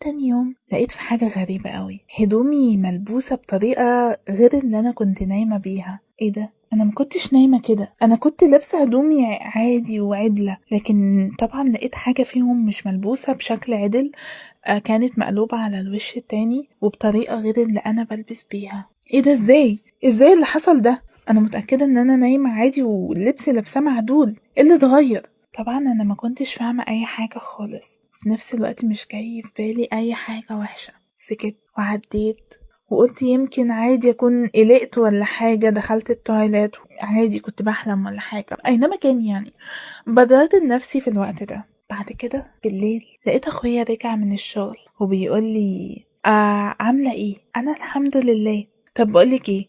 تاني يوم لقيت في حاجة غريبة قوي، هدومي ملبوسة بطريقة غير اللي أنا كنت نايمة بيها. ايه ده؟ أنا ما كنتش نايمة كده، أنا كنت لابسة هدومي عادي وعدلة، لكن طبعا لقيت حاجة فيهم مش ملبوسة بشكل عدل. كانت مقلوبة على الوش التاني وبطريقة غير اللي أنا بلبس بيها. ايه ده؟ ازاي اللي حصل ده؟ أنا متأكدة إن أنا نايمة عادي واللبس لابساه معدول. ايه اللي اتغير؟ طبعا أنا ما كنتش فاهمة أي حاجة خالص، في نفس الوقت مش جاي في بالي أي حاجة وحشة. سكت وعديت وقلت يمكن عادي أكون قلقت ولا حاجة، دخلت التويلات عادي، كنت بحلم ولا حاجة، أينما كان يعني. بدأت لنفسي في الوقت ده. بعد كده بالليل لقيت أخويا رجع من الشغل وبيقول لي عاملة ايه؟ أنا الحمد لله. طب بقولك ايه،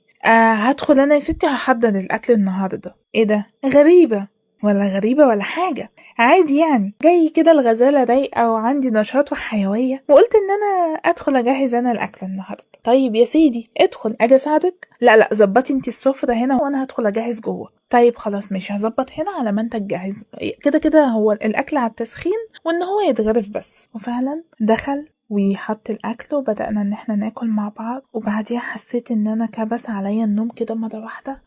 هدخل أنا يا ستي هحضر الأكل النهاردة. ايه ده؟ غريبة ولا حاجة، عادي يعني، جاي كده الغزالة رايقة وعندي نشاط وحيوية وقلت ان انا ادخل اجهز انا الاكل النهاردة. طيب يا سيدي ادخل، اجي اساعدك؟ لا ظبطي انتي السفرة هنا وانا هدخل اجهز جوه. طيب خلاص مش هظبط هنا على ما انت تجهز، كده كده هو الاكل على التسخين وان هو يتغرف بس. وفعلا دخل ويحط الاكل وبدأنا ان احنا ناكل مع بعض، وبعديها حسيت ان انا كبس عليا النوم كده مرة واحدة.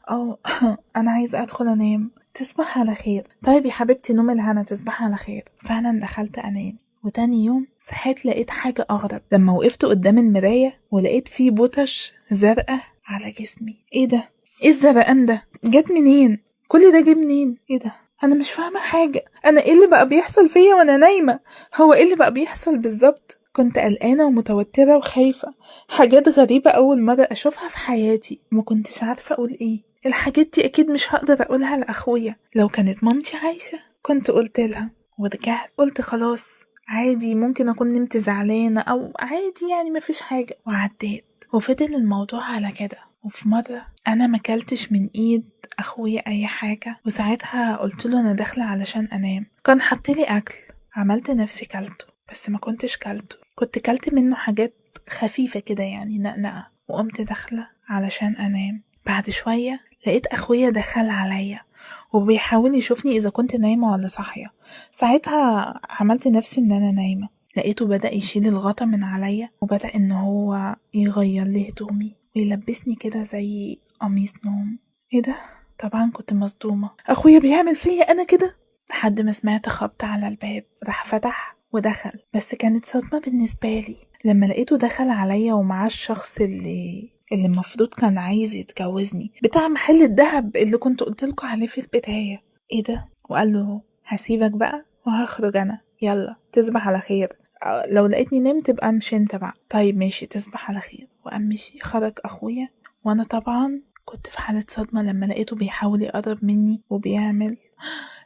انا عايزة ادخل انام. تصبح على خير. طيب يا حبيبتي نوم الهنا، تصبح على خير. فعلا دخلت انام. وتاني يوم صحيت لقيت حاجة أغرب لما وقفت قدام المراية ولقيت فيه بوتش زرقاء على جسمي. ايه ده؟ ايه الزرقان ده؟ جت منين؟ كل ده جه منين؟ ايه ده؟ انا مش فاهمة حاجة، انا ايه اللي بقى بيحصل فيا وانا نايمة؟ هو ايه اللي بقى بيحصل بالظبط؟ كنت قلقانة ومتوترة وخايفة، حاجات غريبة أول مرة أشوفها في حياتي، ما كنتش عارفة أقول إيه. الحاجات دي أكيد مش هقدر أقولها لأخويا، لو كانت مامتي عايشة كنت قلت لها. ورجعت قلت خلاص عادي، ممكن أكون نمت زعلانة أو عادي يعني مفيش حاجة، وعديت. وفضل الموضوع على كده. وفي مرة أنا مكلتش من إيد أخويا أي حاجة، وساعتها قلت له أنا داخلة علشان أنام. كان حطلي أكل، عملت نفسي كلته بس ما كنتش كلته، كنت كلت منه حاجات خفيفة كده يعني نقنقة، وقمت داخلة علشان أنام. بعد شوية لقيت أخويا دخل عليا وبيحاول يشوفني إذا كنت نايمة ولا صاحية. ساعتها عملت نفسي إن أنا نايمة. لقيته بدأ يشيل الغطا من عليا وبدأ إن هو يغير لي هدومي ويلبسني كده زي قميص نوم. ايه ده؟ طبعا كنت مصدومة، أخويا بيعمل فيا أنا كده؟ لحد ما سمعت خبط على الباب، راح فتح ودخل. بس كانت صدمة بالنسبة لي لما لقيته دخل عليا ومعاه الشخص اللي المفروض كان عايز يتجوزني، بتاع محل الذهب اللي كنت قلتلكوا عليه في البداية. ايه ده؟ وقال له هسيبك بقى وهخرج انا، يلا تصبح على خير. لو لقيتني نمت بقى امشي انت بقى. طيب ماشي تصبح على خير. وقام مشي. خرج اخويا وانا طبعا كنت في حالة صدمة لما لقيته بيحاول يقرب مني وبيعمل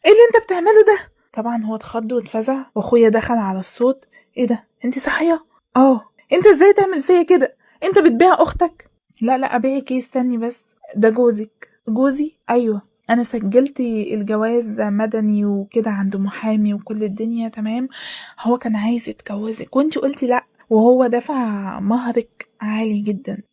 ايه اللي انت بتعمله ده؟ طبعا هو اتخض واتفزع واخويا دخل على الصوت. ايه ده؟ انت صحية؟ انت ازاي تعمل فيا كده؟ انت بتبيع اختك؟ لا ابيعك ايه، استني بس، ده جوزك. جوزي؟ ايوه، انا سجلت الجواز مدني وكده عند محامي وكل الدنيا تمام. هو كان عايز يتجوزك وانت قلتي لا، وهو دفع مهرك عالي جدا.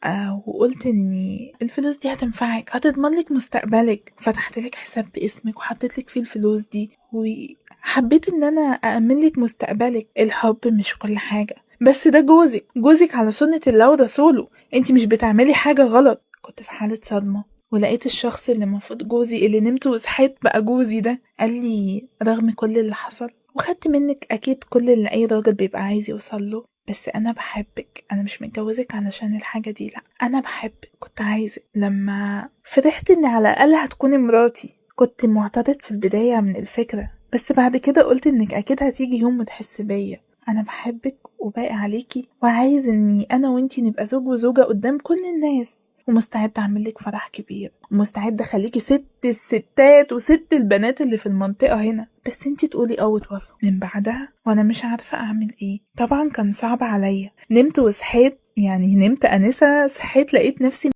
وقلت ان الفلوس دي هتنفعك، هتضمن لك مستقبلك. فتحت لك حساب باسمك وحطيت لك فيه الفلوس دي، وحبيت ان انا أأمن لك مستقبلك. الحب مش كل حاجة، بس ده جوزك على سنة الله ورسوله، انت مش بتعملي حاجة غلط. كنت في حالة صدمة ولقيت الشخص اللي المفروض جوزي، اللي نمت وصحيت بقى جوزي ده، قال لي رغم كل اللي حصل وخدت منك اكيد كل اللي اي راجل بيبقى عايز يوصل له، بس انا بحبك، انا مش متجوزك علشان الحاجة دي، لا انا بحبك، كنت عايزك. لما فرحت ان على الاقل هتكوني مراتي كنت معترض في البداية من الفكرة، بس بعد كده قلت انك اكيد هتيجي يوم وتحس بيا. انا بحبك وباقي عليكي وعايز اني انا وانتي نبقى زوج وزوجة قدام كل الناس، ومستعد اعمل لك فرح كبير، ومستعد اخليكي ست الستات وست البنات اللي في المنطقة هنا، بس انتي تقولي وتوافق. من بعدها وانا مش عارفة اعمل ايه. طبعا كان صعب عليا، نمت وصحيت يعني، نمت انسة صحيت لقيت نفسي